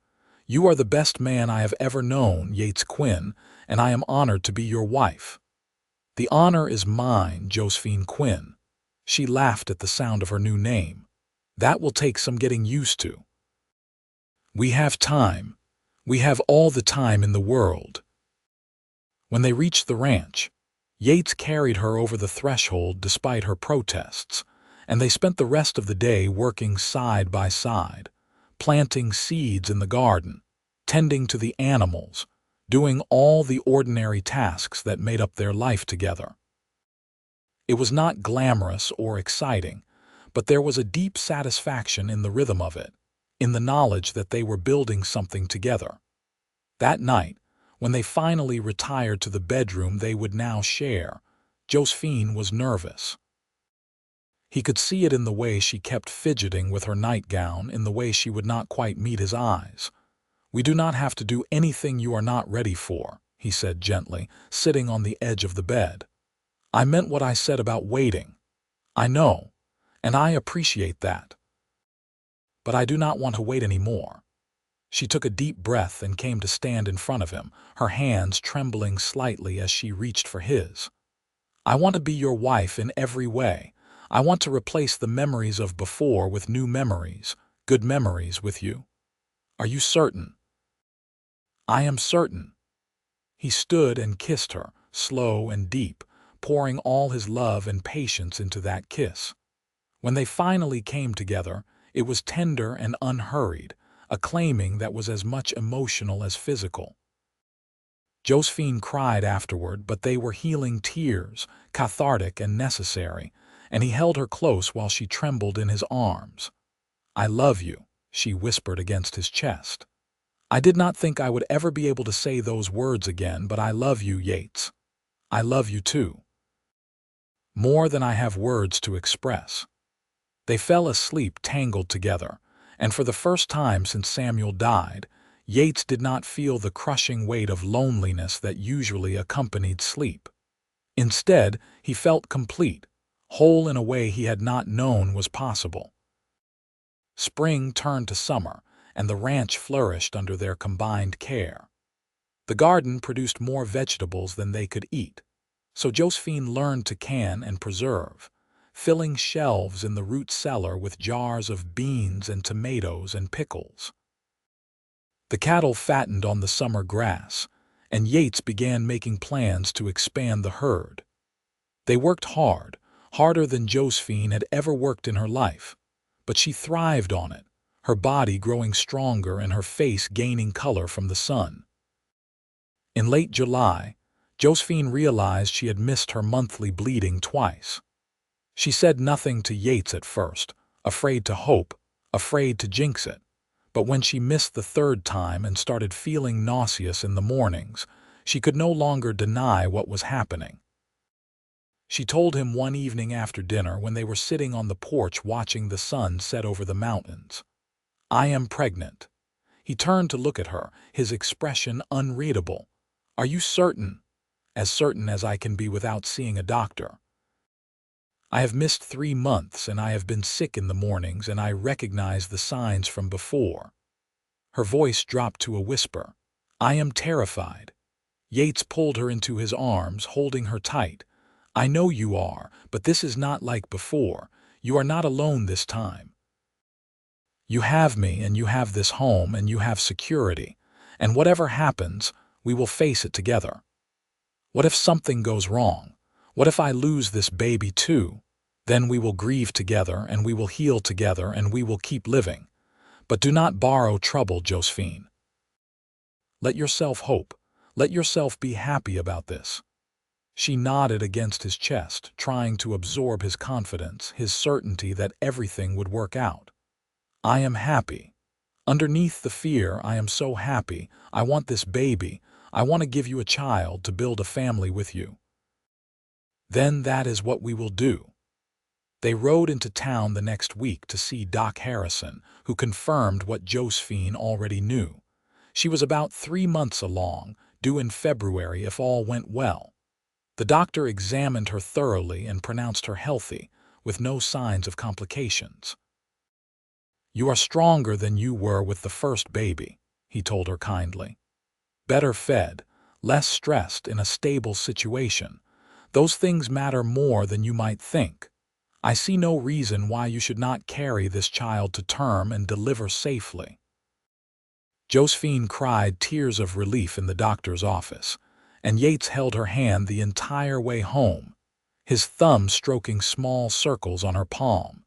A: You are the best man I have ever known, Yates Quinn, and I am honored to be your wife." "The honor is mine, Josephine Quinn." She laughed at the sound of her new name. "That will take some getting used to." "We have time. We have all the time in the world." When they reached the ranch, Yates carried her over the threshold despite her protests, and they spent the rest of the day working side by side, planting seeds in the garden, tending to the animals, doing all the ordinary tasks that made up their life together. It was not glamorous or exciting, but there was a deep satisfaction in the rhythm of it, in the knowledge that they were building something together. That night, when they finally retired to the bedroom they would now share, Josephine was nervous. He could see it in the way she kept fidgeting with her nightgown, in the way she would not quite meet his eyes. "We do not have to do anything you are not ready for," he said gently, sitting on the edge of the bed. "I meant what I said about waiting. I know, and I appreciate that. But I do not want to wait any more." She took a deep breath and came to stand in front of him, her hands trembling slightly as she reached for his. "I want to be your wife in every way. I want to replace the memories of before with new memories, good memories with you. Are you certain?" "I am certain." He stood and kissed her, slow and deep, pouring all his love and patience into that kiss. When they finally came together, it was tender and unhurried, a claiming that was as much emotional as physical. Josephine cried afterward, but they were healing tears, cathartic and necessary, and he held her close while she trembled in his arms. "I love you," she whispered against his chest. "I did not think I would ever be able to say those words again, but I love you, Yates. I love you too. More than I have words to express." They fell asleep tangled together, and for the first time since Samuel died, Yates did not feel the crushing weight of loneliness that usually accompanied sleep. Instead, he felt complete, whole in a way he had not known was possible. Spring turned to summer, and the ranch flourished under their combined care. The garden produced more vegetables than they could eat, so Josephine learned to can and preserve, filling shelves in the root cellar with jars of beans and tomatoes and pickles. The cattle fattened on the summer grass, and Yates began making plans to expand the herd. They worked hard, harder than Josephine had ever worked in her life, but she thrived on it, her body growing stronger and her face gaining color from the sun. In late July, Josephine realized she had missed her monthly bleeding twice. She said nothing to Yates at first, afraid to hope, afraid to jinx it, but when she missed the third time and started feeling nauseous in the mornings, she could no longer deny what was happening. She told him one evening after dinner when they were sitting on the porch watching the sun set over the mountains. "I am pregnant." He turned to look at her, his expression unreadable. "Are you certain?" "As certain as I can be without seeing a doctor. I have missed 3 months and I have been sick in the mornings and I recognize the signs from before." Her voice dropped to a whisper. "I am terrified." Yates pulled her into his arms, holding her tight. "I know you are, but this is not like before. You are not alone this time. You have me and you have this home and you have security, and whatever happens, we will face it together. What if something goes wrong? What if I lose this baby too? Then we will grieve together and we will heal together and we will keep living. But do not borrow trouble, Josephine. Let yourself hope. Let yourself be happy about this." She nodded against his chest, trying to absorb his confidence, his certainty that everything would work out. "I am happy. Underneath the fear, I am so happy, I want this baby, I want to give you a child to build a family with you. Then that is what we will do. They rode into town the next week to see Doc Harrison, who confirmed what Josephine already knew. She was about 3 months along, due in February if all went well. The doctor examined her thoroughly and pronounced her healthy, with no signs of complications. "You are stronger than you were with the first baby," he told her kindly. "Better fed, less stressed in a stable situation. Those things matter more than you might think. I see no reason why you should not carry this child to term and deliver safely." Josephine cried tears of relief in the doctor's office, and Yates held her hand the entire way home, his thumb stroking small circles on her palm.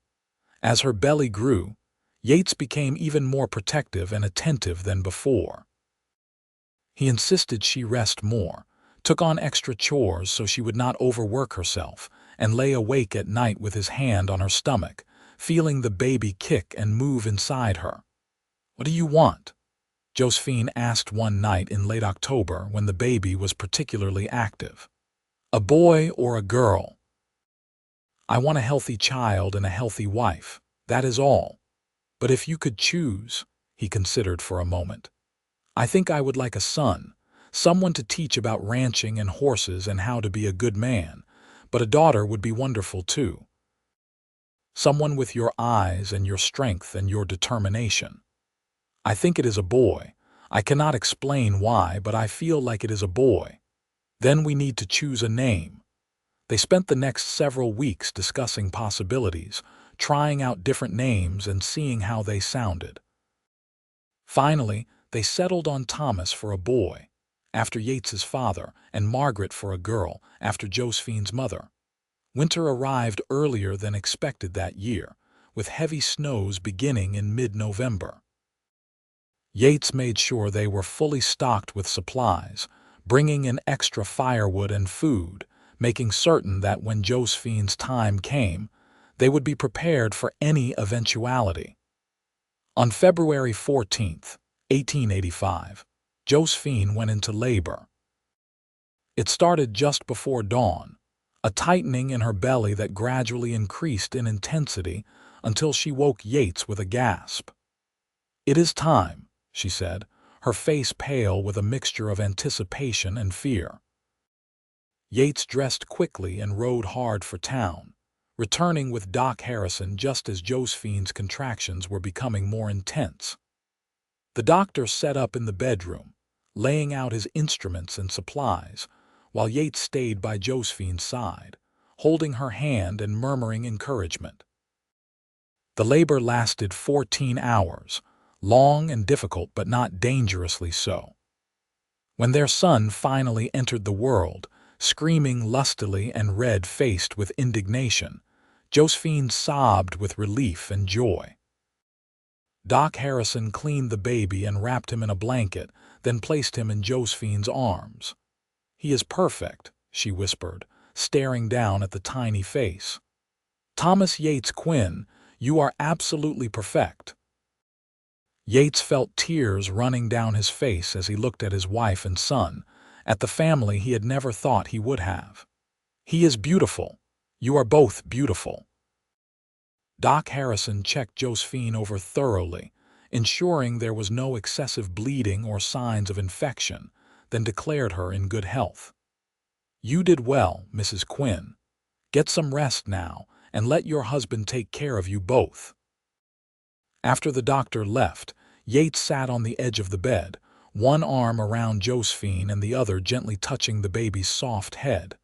A: As her belly grew, Yates became even more protective and attentive than before. He insisted she rest more, took on extra chores so she would not overwork herself, and lay awake at night with his hand on her stomach, feeling the baby kick and move inside her. "What do you want?" Josephine asked one night in late October when the baby was particularly active. "A boy or a girl?" "I want a healthy child and a healthy wife, that is all. But if you could choose," he considered for a moment, "I think I would like a son, someone to teach about ranching and horses and how to be a good man, but a daughter would be wonderful too. Someone with your eyes and your strength and your determination. I think it is a boy. I cannot explain why, but I feel like it is a boy. Then we need to choose a name." They spent the next several weeks discussing possibilities, trying out different names and seeing how they sounded. Finally, they settled on Thomas for a boy, after Yates's father, and Margaret for a girl, after Josephine's mother. Winter arrived earlier than expected that year, with heavy snows beginning in mid-November. Yates made sure they were fully stocked with supplies, bringing in extra firewood and food, making certain that when Josephine's time came, they would be prepared for any eventuality. On February 14th, 1885, Josephine went into labor. It started just before dawn, a tightening in her belly that gradually increased in intensity until she woke Yates with a gasp. "It is time," she said, her face pale with a mixture of anticipation and fear. Yates dressed quickly and rode hard for town, returning with Doc Harrison just as Josephine's contractions were becoming more intense. The doctor set up in the bedroom, laying out his instruments and supplies, while Yates stayed by Josephine's side, holding her hand and murmuring encouragement. The labor lasted 14 hours, long and difficult but not dangerously so. When their son finally entered the world, screaming lustily and red-faced with indignation, Josephine sobbed with relief and joy. Doc Harrison cleaned the baby and wrapped him in a blanket, then placed him in Josephine's arms. "He is perfect," she whispered, staring down at the tiny face. "Thomas Yates Quinn, you are absolutely perfect." Yates felt tears running down his face as he looked at his wife and son, at the family he had never thought he would have. "He is beautiful. You are both beautiful." Doc Harrison checked Josephine over thoroughly, ensuring there was no excessive bleeding or signs of infection, then declared her in good health. "You did well, Mrs. Quinn. Get some rest now, and let your husband take care of you both." After the doctor left, Yates sat on the edge of the bed, one arm around Josephine and the other gently touching the baby's soft head.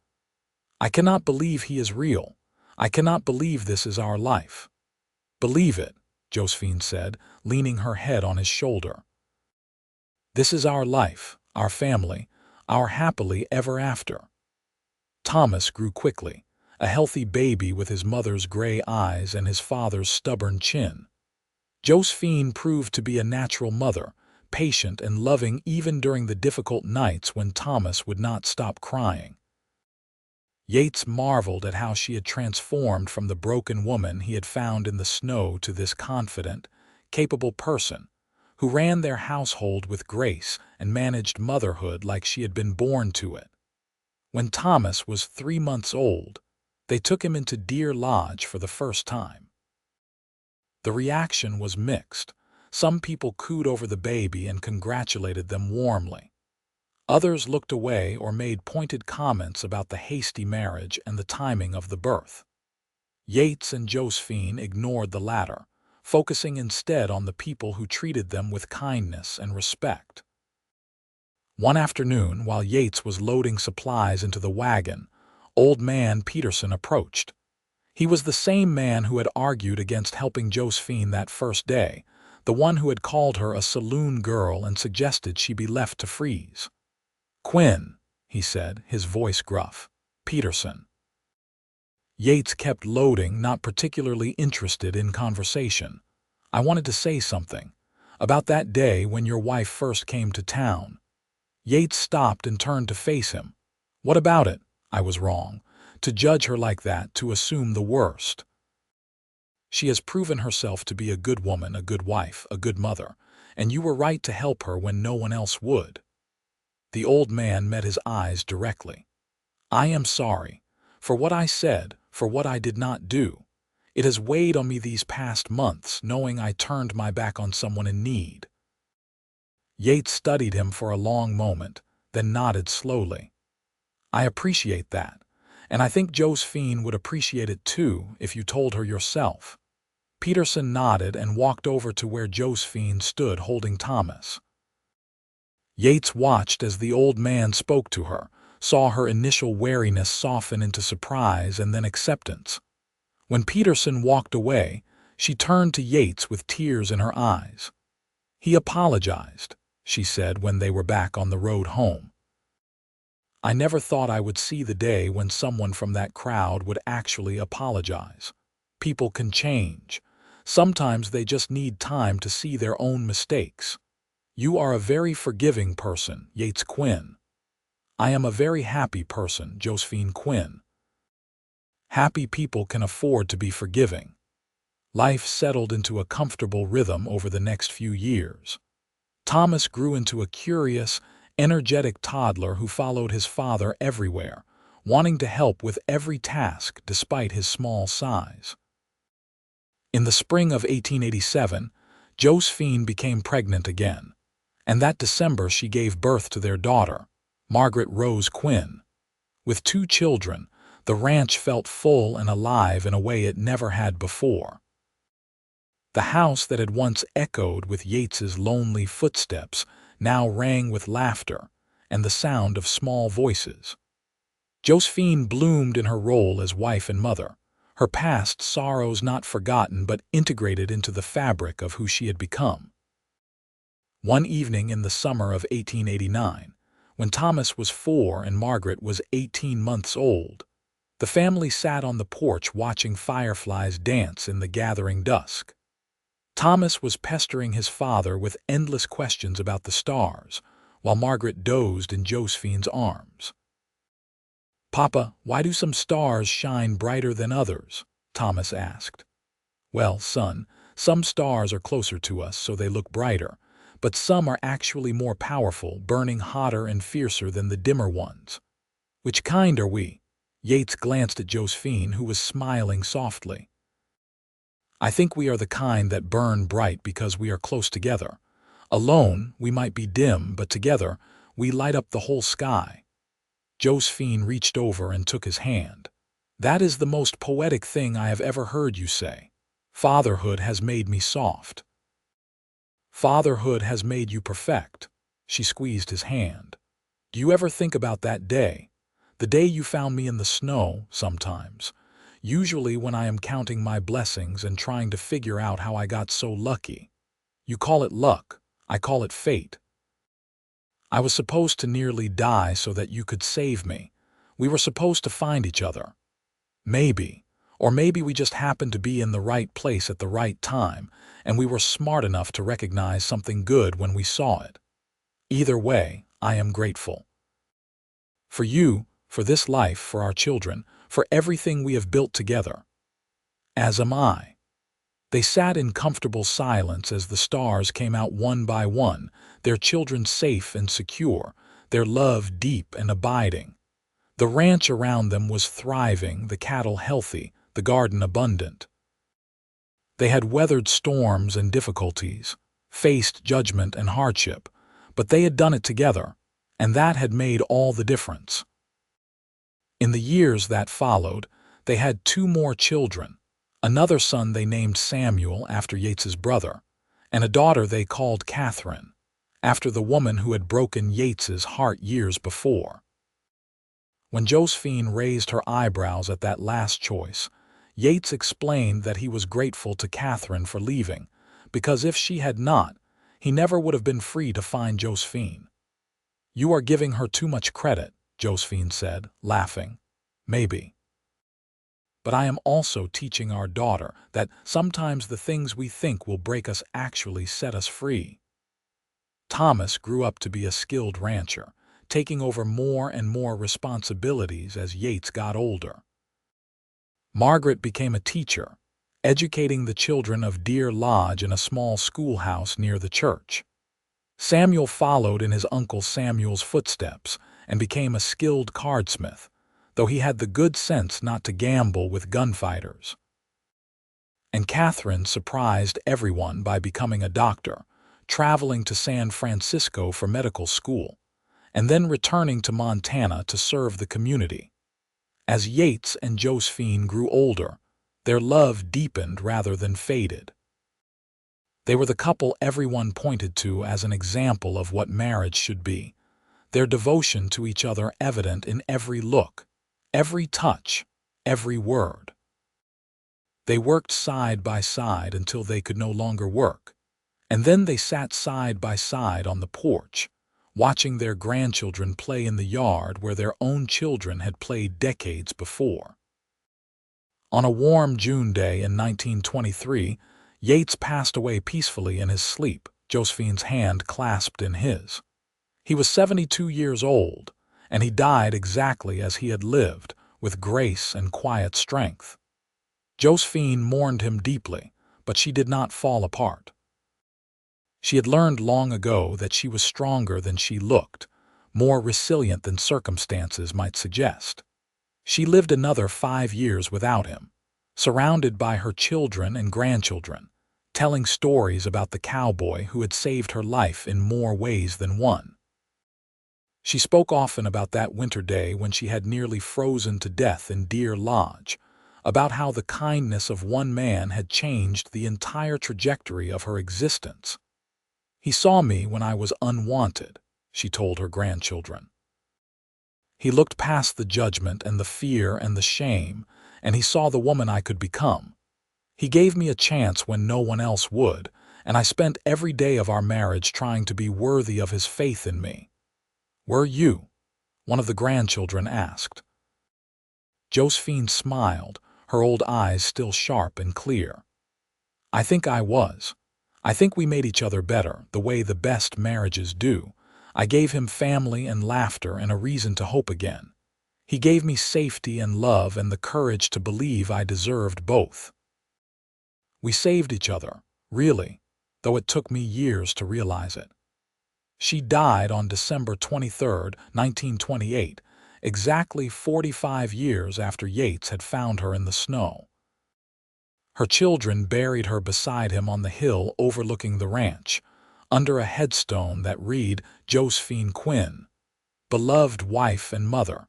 A: "I cannot believe he is real. I cannot believe this is our life." "Believe it," Josephine said, leaning her head on his shoulder. "This is our life, our family, our happily ever after." Thomas grew quickly, a healthy baby with his mother's gray eyes and his father's stubborn chin. Josephine proved to be a natural mother, patient and loving even during the difficult nights when Thomas would not stop crying. Yates marveled at how she had transformed from the broken woman he had found in the snow to this confident, capable person, who ran their household with grace and managed motherhood like she had been born to it. When Thomas was 3 months old, they took him into Deer Lodge for the first time. The reaction was mixed. Some people cooed over the baby and congratulated them warmly. Others looked away or made pointed comments about the hasty marriage and the timing of the birth. Yates and Josephine ignored the latter, focusing instead on the people who treated them with kindness and respect. One afternoon, while Yates was loading supplies into the wagon, Old Man Peterson approached. He was the same man who had argued against helping Josephine that first day, the one who had called her a saloon girl and suggested she be left to freeze. "Quinn," he said, his voice gruff. "Peterson." Yates kept loading, not particularly interested in conversation. "I wanted to say something. About that day when your wife first came to town." Yates stopped and turned to face him. "What about it? I was wrong. To judge her like that, to assume the worst. She has proven herself to be a good woman, a good wife, a good mother, and you were right to help her when no one else would." The old man met his eyes directly. "I am sorry. For what I said, for what I did not do. It has weighed on me these past months, knowing I turned my back on someone in need." Yates studied him for a long moment, then nodded slowly. "I appreciate that. And I think Josephine would appreciate it too if you told her yourself." Peterson nodded and walked over to where Josephine stood holding Thomas. Yates watched as the old man spoke to her, saw her initial wariness soften into surprise and then acceptance. When Peterson walked away, she turned to Yates with tears in her eyes. "He apologized," she said when they were back on the road home. "I never thought I would see the day when someone from that crowd would actually apologize. People can change. Sometimes they just need time to see their own mistakes. You are a very forgiving person, Yates Quinn." "I am a very happy person, Josephine Quinn." Happy people can afford to be forgiving. Life settled into a comfortable rhythm over the next few years. Thomas grew into a curious, energetic toddler who followed his father everywhere, wanting to help with every task despite his small size. In the spring of 1887, Josephine became pregnant again, and that December she gave birth to their daughter, Margaret Rose Quinn. With 2 children, the ranch felt full and alive in a way it never had before. The house that had once echoed with Yates's lonely footsteps now rang with laughter and the sound of small voices. Josephine bloomed in her role as wife and mother, her past sorrows not forgotten but integrated into the fabric of who she had become. One evening in the summer of 1889, when Thomas was 4 and Margaret was 18 months old, the family sat on the porch watching fireflies dance in the gathering dusk. Thomas was pestering his father with endless questions about the stars, while Margaret dozed in Josephine's arms. "Papa, why do some stars shine brighter than others?" Thomas asked. "Well, son, some stars are closer to us, so they look brighter, but some are actually more powerful, burning hotter and fiercer than the dimmer ones." "Which kind are we?" Yates glanced at Josephine, who was smiling softly. "I think we are the kind that burn bright because we are close together. Alone, we might be dim, but together, we light up the whole sky." Josephine reached over and took his hand. "That is the most poetic thing I have ever heard you say. Fatherhood has made me soft." "Fatherhood has made you perfect." She squeezed his hand. "Do you ever think about that day? The day you found me in the snow, sometimes. Usually when I am counting my blessings and trying to figure out how I got so lucky. You call it luck, I call it fate. I was supposed to nearly die so that you could save me. We were supposed to find each other. Maybe, or maybe we just happened to be in the right place at the right time, and we were smart enough to recognize something good when we saw it. Either way, I am grateful. For you, for this life, for our children, for everything we have built together. As am I." They sat in comfortable silence as the stars came out one by one, their children safe and secure, their love deep and abiding. The ranch around them was thriving, the cattle healthy, the garden abundant. They had weathered storms and difficulties, faced judgment and hardship, but they had done it together, and that had made all the difference. In the years that followed, they had 2 more children, another son they named Samuel after Yates's brother, and a daughter they called Catherine, after the woman who had broken Yates's heart years before. When Josephine raised her eyebrows at that last choice, Yates explained that he was grateful to Catherine for leaving, because if she had not, he never would have been free to find Josephine. "You are giving her too much credit," Josephine said, laughing. "Maybe. But I am also teaching our daughter that sometimes the things we think will break us actually set us free." Thomas grew up to be a skilled rancher, taking over more and more responsibilities as Yates got older. Margaret became a teacher, educating the children of Deer Lodge in a small schoolhouse near the church. Samuel followed in his uncle Samuel's footsteps and became a skilled cardsmith, though he had the good sense not to gamble with gunfighters. And Catherine surprised everyone by becoming a doctor, traveling to San Francisco for medical school, and then returning to Montana to serve the community. As Yates and Josephine grew older, their love deepened rather than faded. They were the couple everyone pointed to as an example of what marriage should be, their devotion to each other evident in every look, every touch, every word. They worked side by side until they could no longer work, and then they sat side by side on the porch, watching their grandchildren play in the yard where their own children had played decades before. On a warm June day in 1923, Yates passed away peacefully in his sleep, Josephine's hand clasped in his. He was 72 years old, and he died exactly as he had lived, with grace and quiet strength. Josephine mourned him deeply, but she did not fall apart. She had learned long ago that she was stronger than she looked, more resilient than circumstances might suggest. She lived another 5 years without him, surrounded by her children and grandchildren, telling stories about the cowboy who had saved her life in more ways than one. She spoke often about that winter day when she had nearly frozen to death in Deer Lodge, about how the kindness of one man had changed the entire trajectory of her existence. "He saw me when I was unwanted," she told her grandchildren. "He looked past the judgment and the fear and the shame, and he saw the woman I could become. He gave me a chance when no one else would, and I spent every day of our marriage trying to be worthy of his faith in me." "Were you?" one of the grandchildren asked. Josephine smiled, her old eyes still sharp and clear. "I think I was. I think we made each other better, the way the best marriages do. I gave him family and laughter and a reason to hope again. He gave me safety and love and the courage to believe I deserved both. We saved each other, really, though it took me years to realize it." She died on December 23, 1928, exactly 45 years after Yates had found her in the snow. Her children buried her beside him on the hill overlooking the ranch, under a headstone that read Josephine Quinn, beloved wife and mother,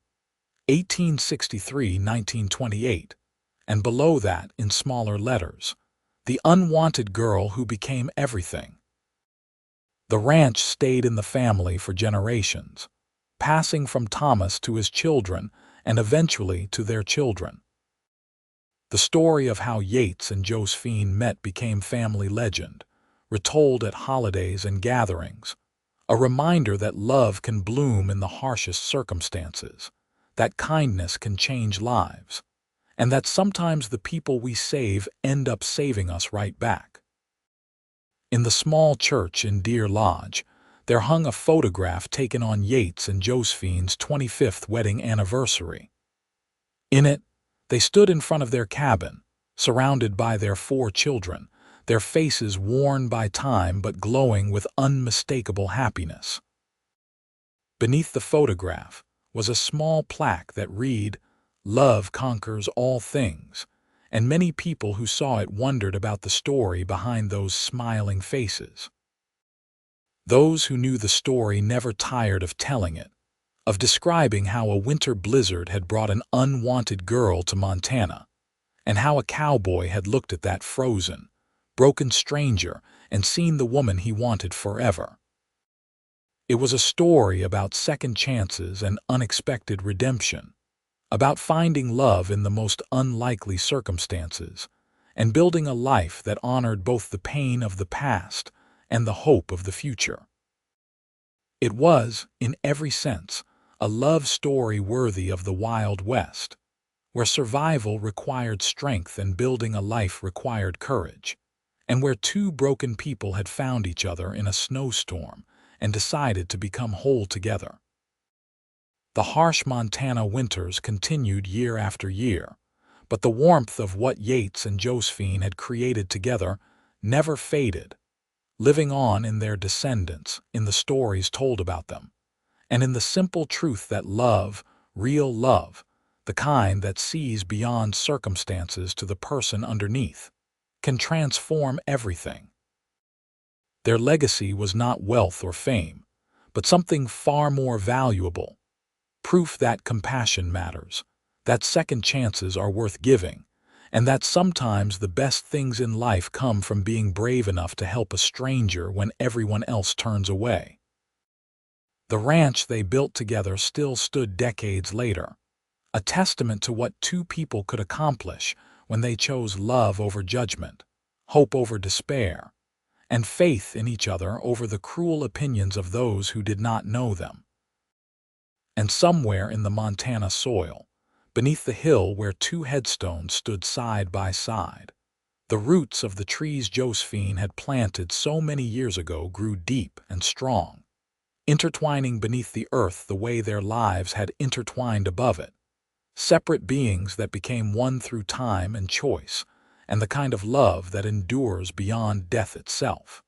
A: 1863–1928, and below that, in smaller letters, the unwanted girl who became everything. The ranch stayed in the family for generations, passing from Thomas to his children and eventually to their children. The story of how Yates and Josephine met became family legend, retold at holidays and gatherings, a reminder that love can bloom in the harshest circumstances, that kindness can change lives, and that sometimes the people we save end up saving us right back. In the small church in Deer Lodge, there hung a photograph taken on Yates and Josephine's 25th wedding anniversary. In it, they stood in front of their cabin, surrounded by their 4 children, their faces worn by time but glowing with unmistakable happiness. Beneath the photograph was a small plaque that read, "Love conquers all things," and many people who saw it wondered about the story behind those smiling faces. Those who knew the story never tired of telling it, of describing how a winter blizzard had brought an unwanted girl to Montana, and how a cowboy had looked at that frozen, broken stranger and seen the woman he wanted forever. It was a story about second chances and unexpected redemption, about finding love in the most unlikely circumstances, and building a life that honored both the pain of the past and the hope of the future. It was, in every sense, a love story worthy of the Wild West, where survival required strength and building a life required courage, and where 2 broken people had found each other in a snowstorm and decided to become whole together. The harsh Montana winters continued year after year, but the warmth of what Yates and Josephine had created together never faded, living on in their descendants, in the stories told about them, and in the simple truth that love, real love, the kind that sees beyond circumstances to the person underneath, can transform everything. Their legacy was not wealth or fame, but something far more valuable: proof that compassion matters, that second chances are worth giving, and that sometimes the best things in life come from being brave enough to help a stranger when everyone else turns away. The ranch they built together still stood decades later, a testament to what 2 people could accomplish when they chose love over judgment, hope over despair, and faith in each other over the cruel opinions of those who did not know them. And somewhere in the Montana soil, beneath the hill where 2 headstones stood side by side, the roots of the trees Josephine had planted so many years ago grew deep and strong, intertwining beneath the earth the way their lives had intertwined above it, separate beings that became one through time and choice, and the kind of love that endures beyond death itself.